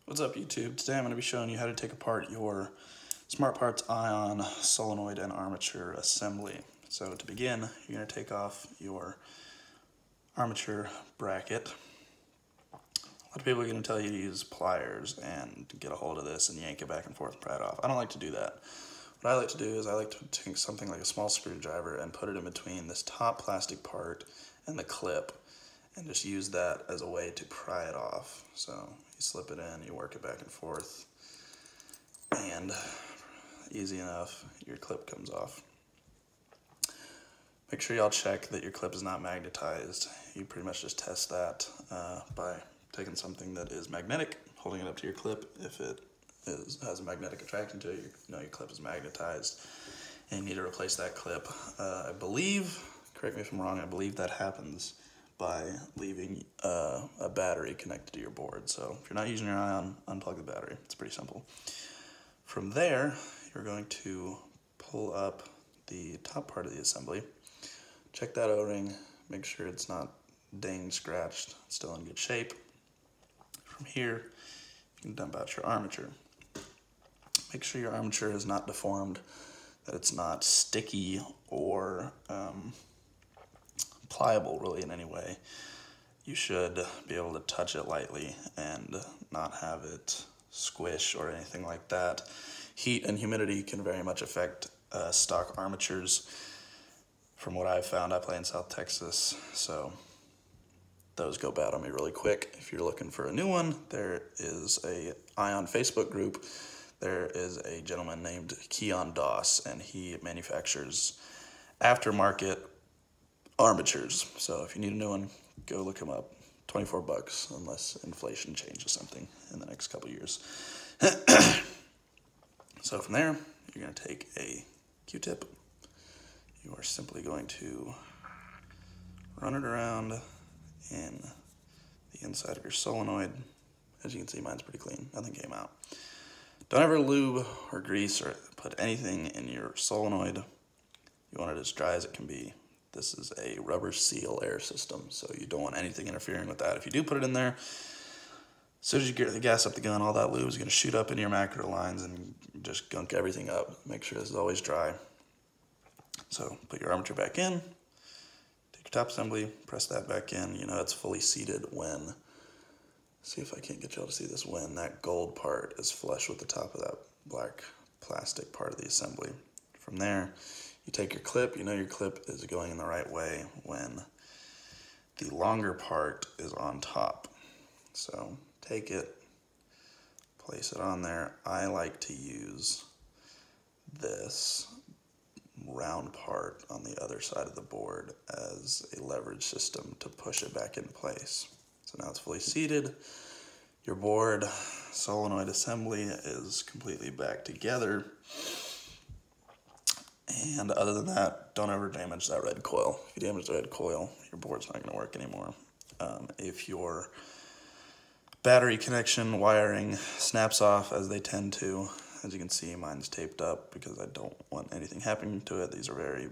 What's up, YouTube? Today I'm going to be showing you how to take apart your Smart Parts Ion solenoid and armature assembly. So to begin, you're going to take off your armature bracket. A lot of people are going to tell you to use pliers and get a hold of this and yank it back and forth and pry it off. I don't like to do that. What I like to do is I like to take something like a small screwdriver and put it in between this top plastic part and the clip, and just use that as a way to pry it off. So you slip it in, you work it back and forth, and easy enough, your clip comes off. Make sure y'all check that your clip is not magnetized. You pretty much just test that by taking something that is magnetic, holding it up to your clip. If it has a magnetic attraction to it, you know your clip is magnetized, and you need to replace that clip. I believe, correct me if I'm wrong, I believe that happens by leaving a battery connected to your board. So if you're not using your ion, unplug the battery. It's pretty simple. From there, you're going to pull up the top part of the assembly, check that O-ring, make sure it's not dinged, scratched, it's still in good shape. From here, you can dump out your armature. Make sure your armature is not deformed, that it's not sticky or pliable really in any way. You should be able to touch it lightly and not have it squish or anything like that. Heat and humidity can very much affect stock armatures. From what I've found, I play in South Texas, so those go bad on me really quick. If you're looking for a new one, there is a Ion Facebook group. There is a gentleman named Keon Doss, and he manufactures aftermarket armatures. So if you need a new one, go look him up. 24 bucks, unless inflation changes something in the next couple years. So from there, you're going to take a Q-tip. You are simply going to run it around in the inside of your solenoid. As you can see, mine's pretty clean. Nothing came out. Don't ever lube or grease or put anything in your solenoid. You want it as dry as it can be. This is a rubber seal air system, so you don't want anything interfering with that. If you do put it in there, as soon as you get the gas up the gun, all that lube is going to shoot up into your macro lines and just gunk everything up. Make sure this is always dry. So put your armature back in, take your top assembly, press that back in. You know it's fully seated when, see if I can't get y'all to see this, when that gold part is flush with the top of that black plastic part of the assembly. From there, you take your clip. You know your clip is going in the right way when the longer part is on top. So take it, place it on there. I like to use this round part on the other side of the board as a leverage system to push it back into place. So now it's fully seated. Your board solenoid assembly is completely back together. And other than that, don't ever damage that red coil. If you damage the red coil, your board's not going to work anymore. If your battery connection wiring snaps off, as they tend to, as you can see, mine's taped up because I don't want anything happening to it. These are very,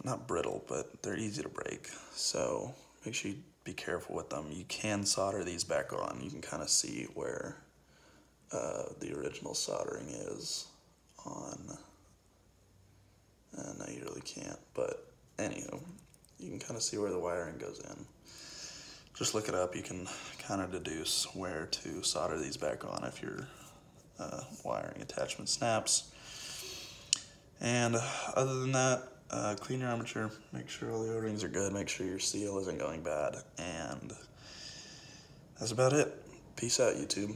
not brittle, but they're easy to break. So make sure you be careful with them. You can solder these back on. You can kind of see where the original soldering is on, no, you really can't, but anywho, you can kind of see where the wiring goes in. Just look it up. You can kind of deduce where to solder these back on if your wiring attachment snaps. And other than that, clean your armature, make sure all the O-rings are good, make sure your seal isn't going bad, and that's about it. Peace out, YouTube.